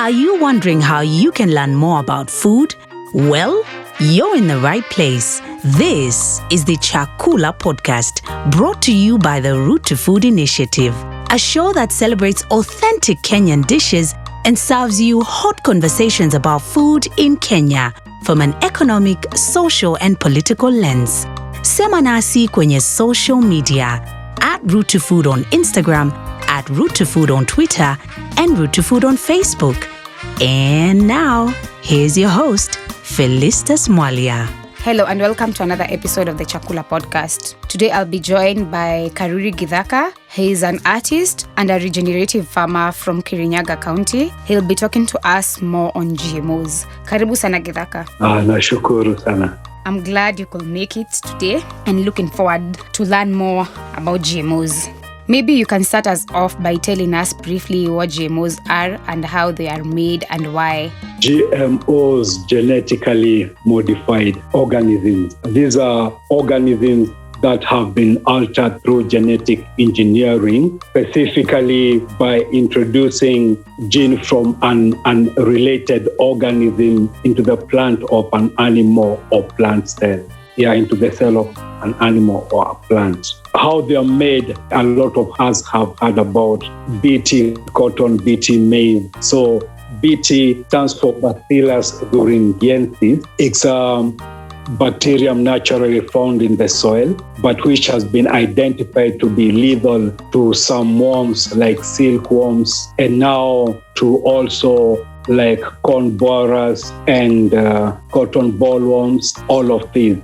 Are you wondering how you can learn more about food? Well, you're in the right place. This is the Chakula Podcast, brought to you by the Root to Food Initiative, a show that celebrates authentic Kenyan dishes and serves you hot conversations about food in Kenya from an economic, social, and political lens. Sema nasi kwenye social media at Root to Food on Instagram, at Root to Food on Twitter, and Root to Food on Facebook. And now, here's your host, Felix Karuri. Hello and welcome to another episode of the Chakula Podcast. Today I'll be joined by Karuri Githaka. He is an artist and a regenerative farmer from Kirinyaga County. He'll be talking to us more on GMOs. Karibu sana Githaka. Nashukuru sana. I'm glad you could make it today and looking forward to learn more about GMOs. Maybe you can start us off by telling us briefly what GMOs are and how they are made and why. GMOs, genetically modified organisms. These are organisms that have been altered through genetic engineering, specifically by introducing genes from an unrelated organism into the plant of an animal or plant cell. Into the cell of an animal or a plant. How they are made, a lot of us have heard about BT cotton, BT maize. So BT stands for Bacillus thuringiensis. It's a bacterium naturally found in the soil, but which has been identified to be lethal to some worms like silkworms, and now to also like corn borers and cotton bollworms, all of these.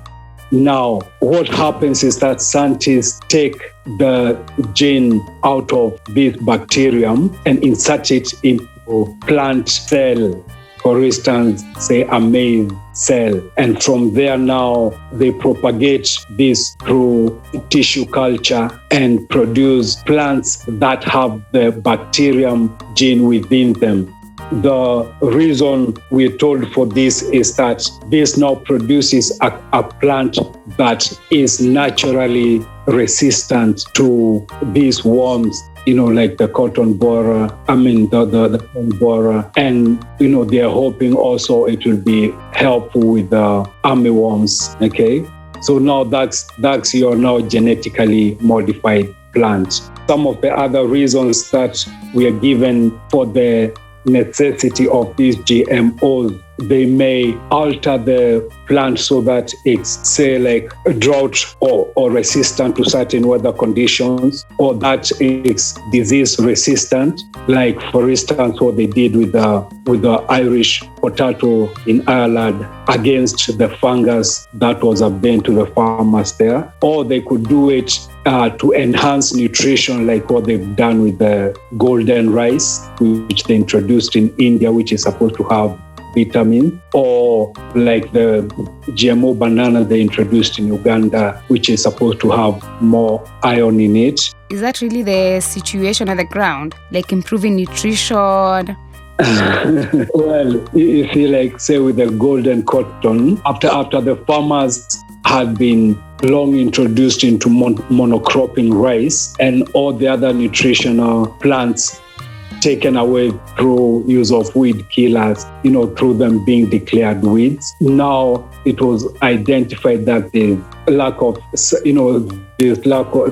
Now, what happens is that scientists take the gene out of this bacterium and insert it into plant cell, for instance, say a maize cell. And from there now, they propagate this through tissue culture and produce plants that have the bacterium gene within them. The reason we're told for this is that this now produces a plant that is naturally resistant to these worms, like the cotton borer, the corn borer. And, they're hoping also it will be helpful with the armyworms, okay? So now that's your now genetically modified plant. Some of the other reasons that we are given for the necessity of these GMOs, they may alter the plant so that it's, say, like drought or resistant to certain weather conditions, or that it's disease resistant, like for instance what they did with the Irish potato in Ireland against the fungus that was a bane to the farmers there. Or they could do it to enhance nutrition, like what they've done with the golden rice, which they introduced in India, which is supposed to have vitamin, or like the GMO banana they introduced in Uganda, which is supposed to have more iron in it. Is that really the situation at the ground? Like improving nutrition? Well, you see, like say with the golden cotton, after the farmers had been long introduced into monocropping rice and all the other nutritional plants taken away through use of weed killers, through them being declared weeds. Now it was identified that there's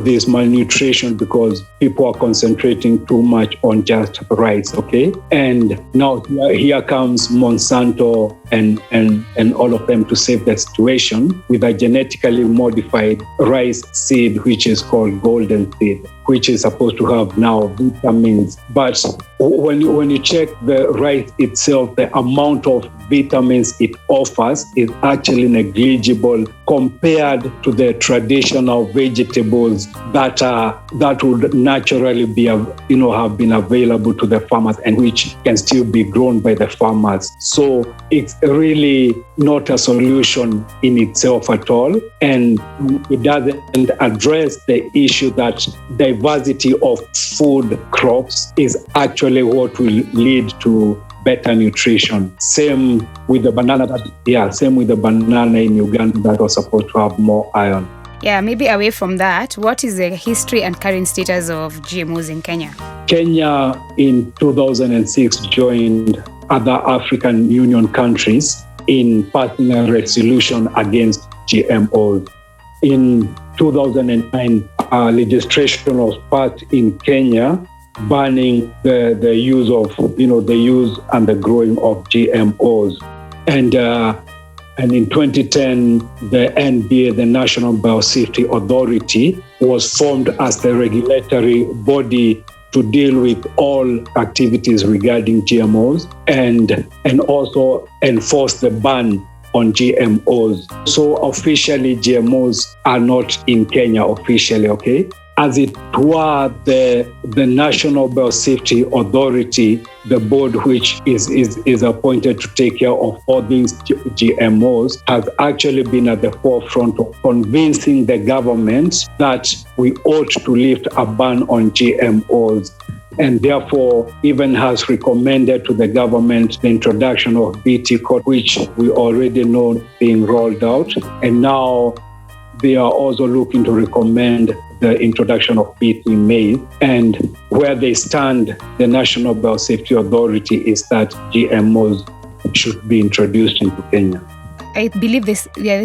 there's malnutrition because people are concentrating too much on just rice, okay? And now here comes Monsanto and all of them to save the situation with a genetically modified rice seed, which is called golden seed, which is supposed to have now vitamins. But when you check the rice itself, the amount of vitamins it offers is actually negligible compared to the traditional vegetables that would naturally be have been available to the farmers and which can still be grown by the farmers. So it's really not a solution in itself at all, and it doesn't address the issue that diversity of food crops is actually what will lead to better nutrition. Same with the banana. Same with the banana in Uganda that was supposed to have more iron. Yeah, maybe away from that, what is the history and current status of GMOs in Kenya? Kenya in 2006 joined other African Union countries in passing a resolution against GMOs. In 2009, legislation was passed in Kenya banning the use and the growing of GMOs. And in 2010, the NBA, the National Biosafety Authority, was formed as the regulatory body to deal with all activities regarding GMOs and also enforce the ban on GMOs. So officially, GMOs are not in Kenya officially, okay? As it were, the National Biosafety Authority, the board which is appointed to take care of all these GMOs, has actually been at the forefront of convincing the government that we ought to lift a ban on GMOs, and therefore even has recommended to the government the introduction of BT code, which we already know being rolled out, and now they are also looking to recommend the introduction of BT maize. And where they stand, the National Biosafety Authority, is that GMOs should be introduced into Kenya. I believe the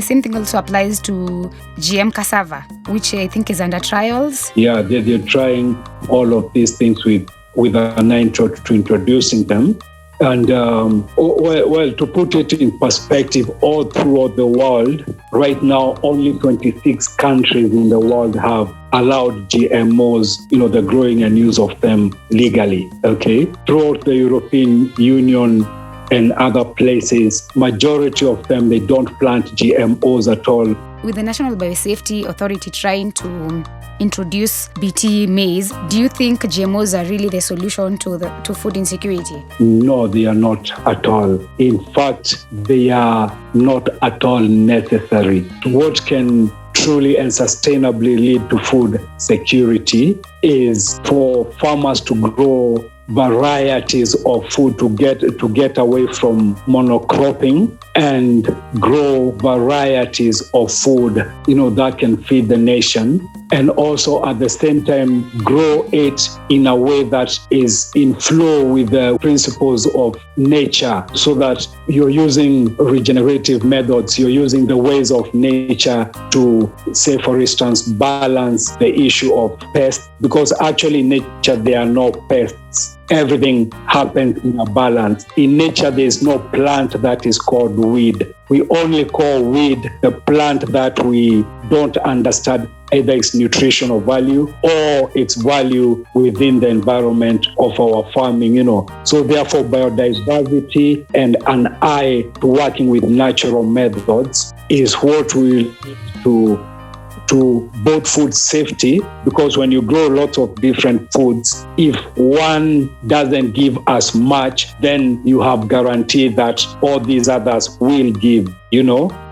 same thing also applies to GM cassava, which I think is under trials. Yeah, they're trying all of these things with an eye to introducing them. And to put it in perspective, all throughout the world, right now, only 26 countries in the world have allowed GMOs, the growing and use of them legally, okay? Throughout the European Union and other places, majority of them, they don't plant GMOs at all. With the National Biosafety Authority trying to introduce BT maize, do you think GMOs are really the solution to food insecurity? No, they are not at all. In fact, they are not at all necessary. What can truly and sustainably lead to food security is for farmers to grow varieties of food, to get away from monocropping and grow varieties of food, that can feed the nation. And also at the same time, grow it in a way that is in flow with the principles of nature, so that you're using regenerative methods, you're using the ways of nature to, say, for instance, balance the issue of pests, because actually in nature there are no pests. Everything happens in a balance. In nature, there is no plant that is called weed. We only call weed the plant that we don't understand either its nutritional value or its value within the environment of our farming, So therefore, biodiversity and an eye to working with natural methods is what will lead to both food safety, because when you grow lots of different foods, if one doesn't give as much, then you have guarantee that all these others will give,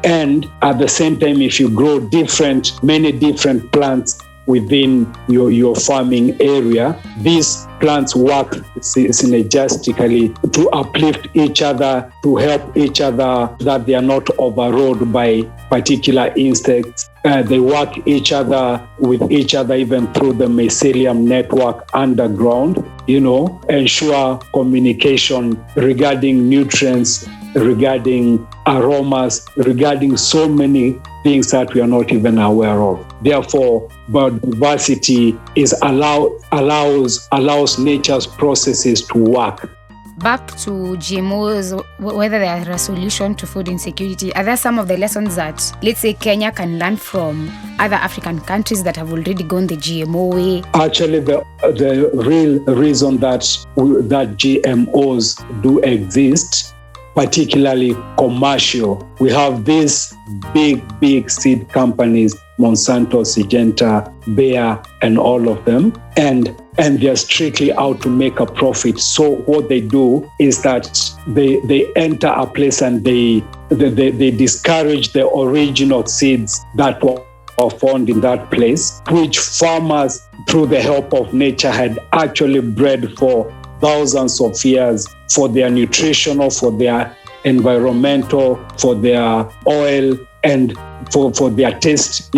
And at the same time, if you grow many different plants within your farming area, these plants work synergistically to uplift each other, to help each other, that they are not overrun by particular insects. They work with each other even through the mycelium network underground, ensure communication regarding nutrients, regarding aromas, regarding so many things that we are not even aware of. Therefore, biodiversity allows nature's processes to work. Back to GMOs, whether they are a solution to food insecurity, are there some of the lessons that, let's say, Kenya can learn from other African countries that have already gone the GMO way? Actually, the real reason that GMOs do exist, particularly commercial, we have these big seed companies, Monsanto, Syngenta, Bayer, and all of them, and they're strictly out to make a profit. So what they do is that they enter a place and they discourage the original seeds that were found in that place, which farmers, through the help of nature, had actually bred for thousands of years for their nutritional, for their environmental, for their oil, and for their taste,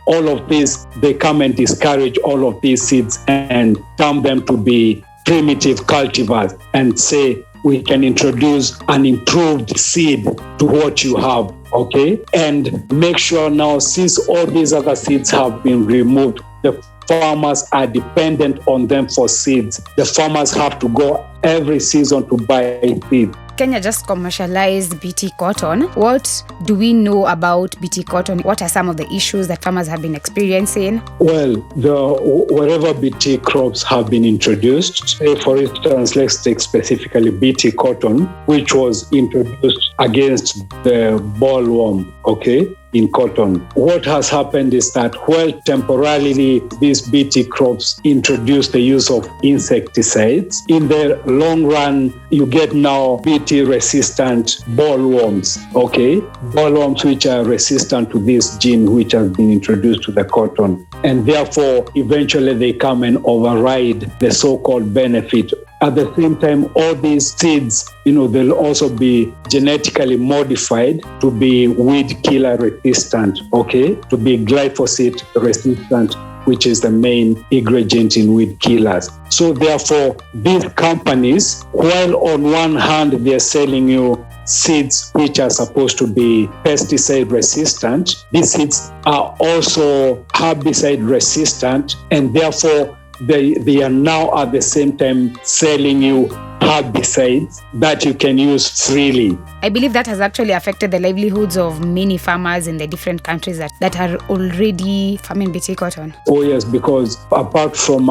all of this, they come and discourage all of these seeds and term them to be primitive cultivars and say we can introduce an improved seed to what you have, okay? And make sure now, since all these other seeds have been removed, the farmers are dependent on them for seeds. The farmers have to go every season to buy seeds. Kenya just commercialized BT cotton. What do we know about BT cotton? What are some of the issues that farmers have been experiencing? Well, wherever BT crops have been introduced, say for instance, let's take specifically BT cotton, which was introduced against the bollworm, okay, in cotton. What has happened is that while temporarily these BT crops introduce the use of insecticides, in the long run, you get now BT resistant bollworms, okay? Bollworms which are resistant to this gene which has been introduced to the cotton. And therefore, eventually they come and override the so-called benefit. At the same time, all these seeds, they'll also be genetically modified to be weed killer resistant, okay? To be glyphosate resistant, which is the main ingredient in weed killers. So therefore, these companies, while on one hand, they're selling you seeds which are supposed to be pesticide resistant, these seeds are also herbicide resistant, and therefore, they are now at the same time selling you herbicides that you can use freely. I believe that has actually affected the livelihoods of many farmers in the different countries that are already farming BT cotton. Oh yes, because apart from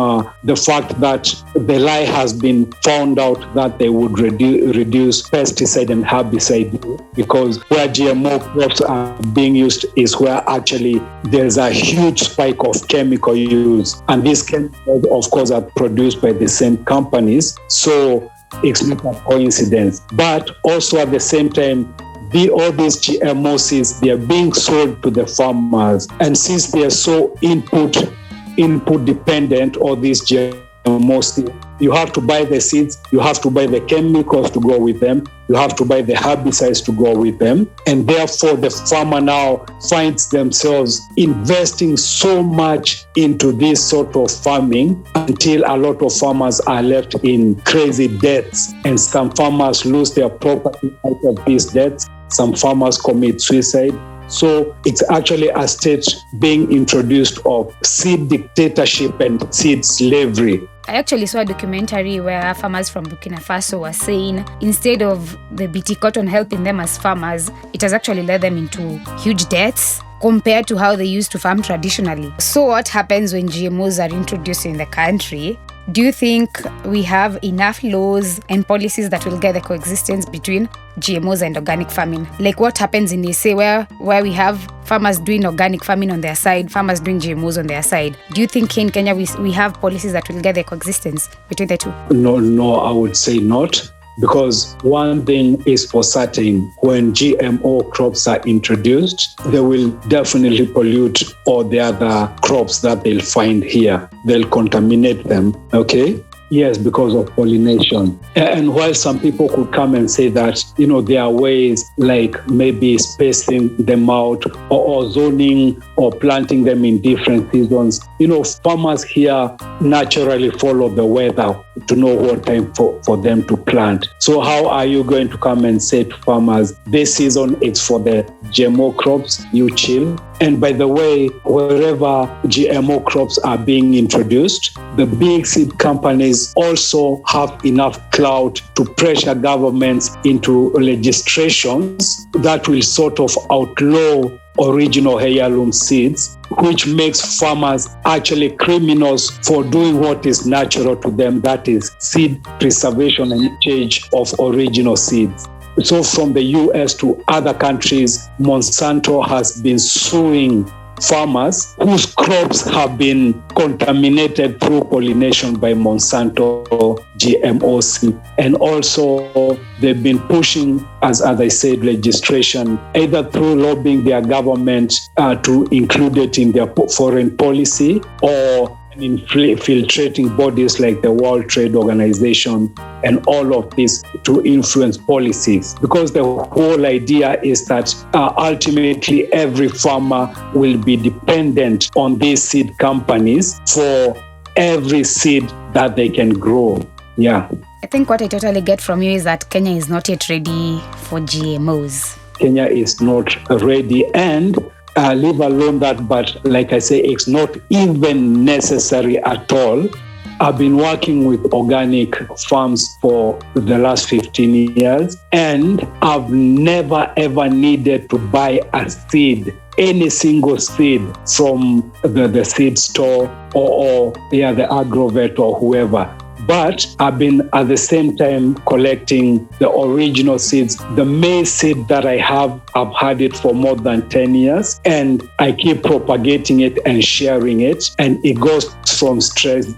the fact that the lie has been found out that they would reduce pesticide and herbicide, because where GMO crops are being used is where actually there's a huge spike of chemical use. And these chemicals, of course, are produced by the same companies. So it's not a coincidence. But also at the same time, all these GMO seeds, they are being sold to the farmers. And since they are so input dependent, all these GMO seeds, you have to buy the seeds, you have to buy the chemicals to go with them, you have to buy the herbicides to go with them. And therefore, the farmer now finds themselves investing so much into this sort of farming until a lot of farmers are left in crazy debts. And some farmers lose their property out of these debts. Some farmers commit suicide. So it's actually a state being introduced of seed dictatorship and seed slavery. I actually saw a documentary where farmers from Burkina Faso were saying instead of the BT cotton helping them as farmers, it has actually led them into huge debts compared to how they used to farm traditionally. So what happens when GMOs are introduced in the country? Do you think we have enough laws and policies that will get the coexistence between GMOs and organic farming? Like what happens in SA where we have farmers doing organic farming on their side, farmers doing GMOs on their side? Do you think in Kenya we have policies that will get the coexistence between the two? No, I would say not. Because one thing is for certain, when GMO crops are introduced, they will definitely pollute all the other crops that they'll find here. They'll contaminate them, okay? Yes, because of pollination. And while some people could come and say that, there are ways like maybe spacing them out or zoning or planting them in different seasons, farmers here naturally follow the weather to know what time for them to plant. So how are you going to come and say to farmers, this season it's for the GMO crops, you chill? And by the way, wherever GMO crops are being introduced, the big seed companies also have enough clout to pressure governments into legislations that will sort of outlaw original heirloom seeds, which makes farmers actually criminals for doing what is natural to them, that is seed preservation and exchange of original seeds. So from the US to other countries, Monsanto has been suing farmers whose crops have been contaminated through pollination by Monsanto GMO seed. And also they've been pushing, as I said, legislation, either through lobbying their government to include it in their foreign policy or infiltrating bodies like the World Trade Organization and all of this to influence policies. Because the whole idea is that ultimately every farmer will be dependent on these seed companies for every seed that they can grow. Yeah. I think what I totally get from you is that Kenya is not yet ready for GMOs. Kenya is not ready, and leave alone that, but like I say, it's not even necessary at all. I've been working with organic farms for the last 15 years, and I've never ever needed to buy a seed, any single seed from the seed store or the agrovet or whoever. But I've been at the same time collecting the original seeds. The maize seed that I have, I've had it for more than 10 years, and I keep propagating it and sharing it, and it goes from strength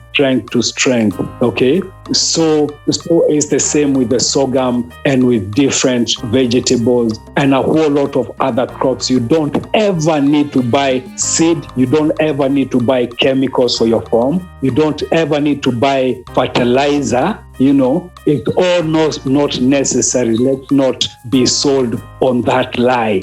to strength, okay? So it's the same with the sorghum and with different vegetables and a whole lot of other crops. You don't ever need to buy seed. You don't ever need to buy chemicals for your farm. You don't ever need to buy fertilizer. It's all not necessary. Let's not be sold on that lie.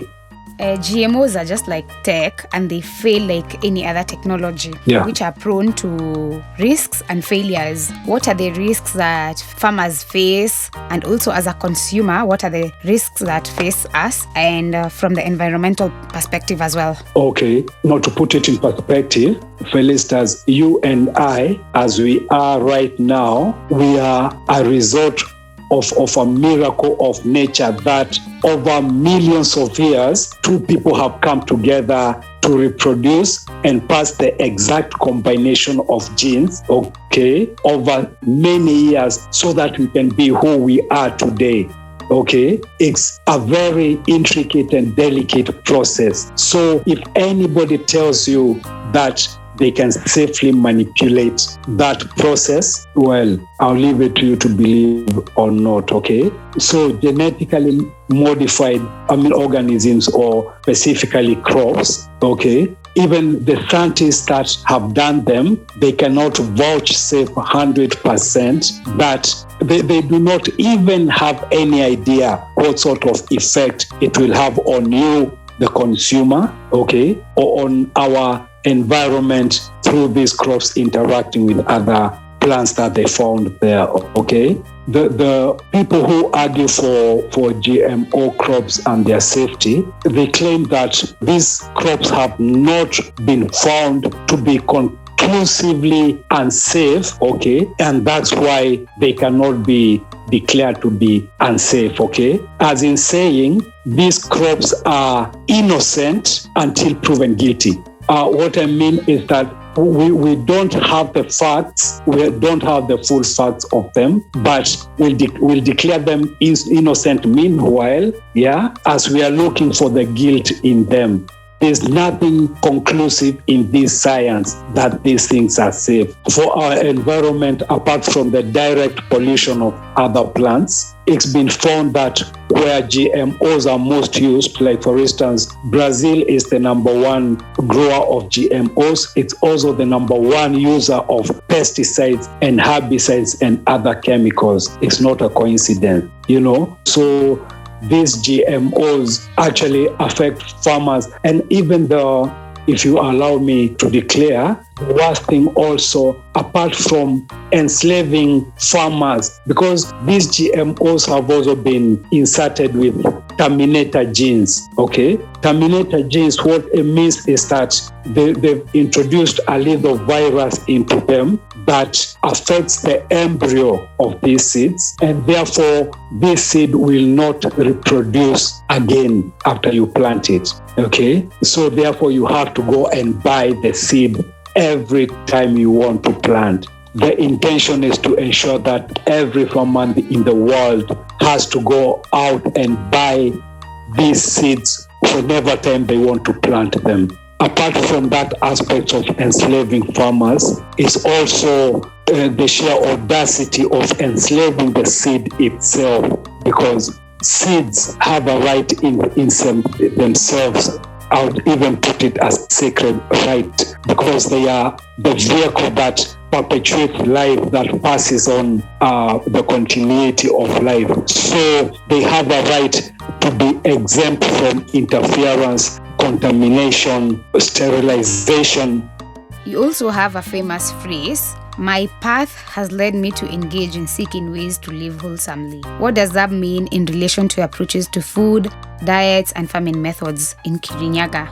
GMOs are just like tech, and they fail like any other technology, which are prone to risks and failures. What are the risks that farmers face? And also as a consumer, what are the risks that face us? And from the environmental perspective as well. Okay, now to put it in perspective, Felix, as you and I, as we are right now, we are a result of a miracle of nature that over millions of years, two people have come together to reproduce and pass the exact combination of genes, okay, over many years so that we can be who we are today. Okay, it's a very intricate and delicate process. So if anybody tells you that they can safely manipulate that process, well, I'll leave it to you to believe or not, okay? So genetically modified organisms, or specifically crops, okay? Even the scientists that have done them, they cannot vouchsafe 100% that they do not even have any idea what sort of effect it will have on you, the consumer, okay, or on our environment through these crops interacting with other plants that they found there, okay? The people who argue for GMO crops and their safety, they claim that these crops have not been found to be conclusively unsafe, okay? And that's why they cannot be declared to be unsafe, okay? As in saying, these crops are innocent until proven guilty. What I mean is that we don't have the facts, we don't have the full facts of them, but we'll declare them innocent meanwhile, as we are looking for the guilt in them. There's nothing conclusive in this science that these things are safe. For our environment, apart from the direct pollution of other plants, it's been found that where GMOs are most used, like for instance, Brazil is the number one grower of GMOs. It's also the number one user of pesticides and herbicides and other chemicals. It's not a coincidence, So these GMOs actually affect farmers. And even though, if you allow me to declare, the worst thing also, apart from enslaving farmers, because these GMOs have also been inserted with terminator genes, okay? Terminator genes, what it means is that they've introduced a little virus into them that affects the embryo of these seeds, and therefore this seed will not reproduce again after you plant it, okay? So therefore you have to go and buy the seed every time you want to plant. The intention is to ensure that every farmer in the world has to go out and buy these seeds whenever time they want to plant them. Apart from that aspect of enslaving farmers, is also the sheer audacity of enslaving the seed itself, because seeds have a right in themselves. I would even put it as sacred right, because they are the vehicle that perpetuates life, that passes on the continuity of life. So they have a right to be exempt from interference, contamination, sterilization. You also have a famous phrase My path has led me to engage in seeking ways to live wholesomely. What does that mean in relation to approaches to food, diets, and farming methods in Kirinyaga?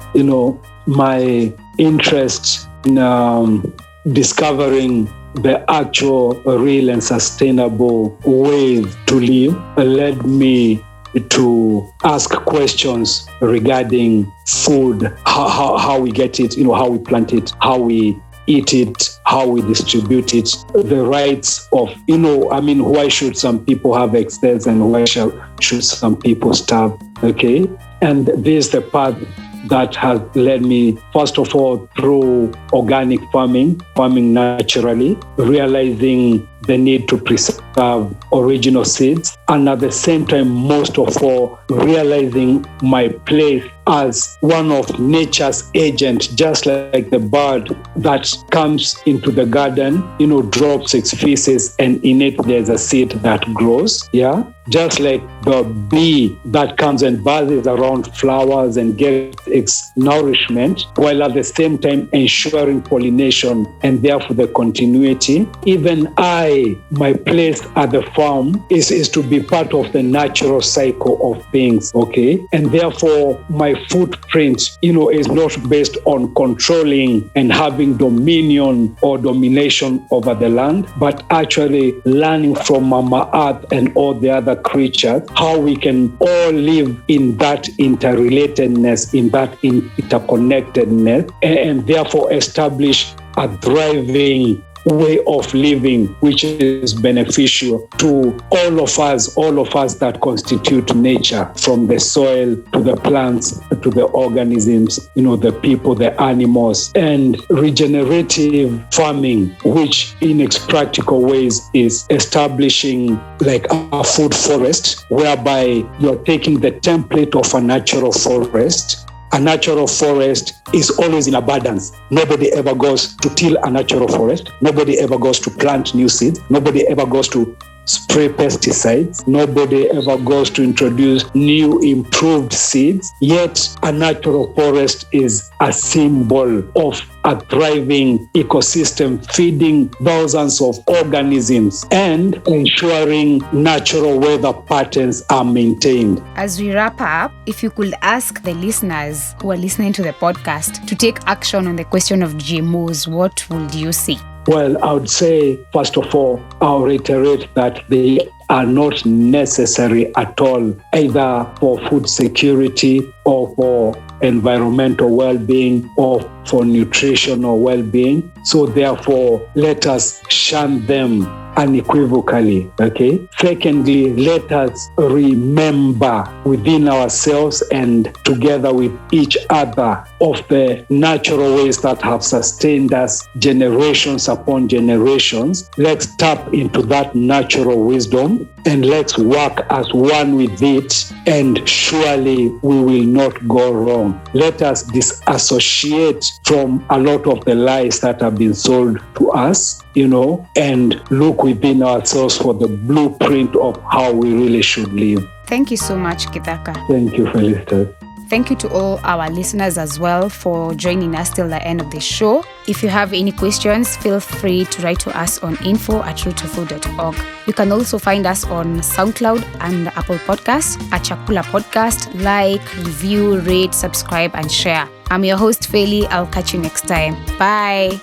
My interest in discovering the actual, real, and sustainable ways to live led me to ask questions regarding food, how we get it, how we plant it, how we eat it, how we distribute it, the rights of, why should some people have excess and why should some people starve, okay? And this is the path that has led me, first of all, through organic farming naturally, realizing the need to preserve original seeds, and at the same time, most of all, realizing my place as one of nature's agents, just like the bird that comes into the garden, drops its feces, and in it there's a seed that grows, just like the bee that comes and buzzes around flowers and gets its nourishment, while at the same time ensuring pollination and therefore the continuity. Even my place at the farm is to be part of the natural cycle of things, okay? And therefore, my footprint, is not based on controlling and having dominion or domination over the land, but actually learning from Mama Earth and all the other creatures, how we can all live in that interrelatedness, in that interconnectedness, and therefore establish a thriving way of living, which is beneficial to all of us that constitute nature, from the soil to the plants to the organisms, the people, the animals. And regenerative farming, which in its practical ways is establishing like a food forest, whereby you're taking the template of a natural forest. A natural forest is always in abundance. Nobody ever goes to till a natural forest. Nobody ever goes to plant new seeds. Nobody ever goes to spray pesticides. Nobody ever goes to introduce new improved seeds. Yet a natural forest is a symbol of a thriving ecosystem, feeding thousands of organisms and ensuring natural weather patterns are maintained. As we wrap up, if you could ask the listeners who are listening to the podcast to take action on the question of GMOs, what would you say? Well, I would say, first of all, I'll reiterate that they are not necessary at all, either for food security or for environmental well-being or for nutritional well-being. So therefore, let us shun them unequivocally, okay? Secondly, let us remember within ourselves and together with each other of the natural ways that have sustained us generations upon generations. Let's tap into that natural wisdom and let's work as one with it, and surely we will not go wrong. Let us disassociate from a lot of the lies that have been sold to us, and look within ourselves for the blueprint of how we really should live. Thank you so much, Githaka. Thank you, Felix. Thank you to all our listeners as well for joining us till the end of the show. If you have any questions, feel free to write to us on info@roottofood.org. You can also find us on SoundCloud and Apple Podcasts at Chakula Podcast. Like, review, rate, subscribe, and share. I'm your host, Feli. I'll catch you next time. Bye.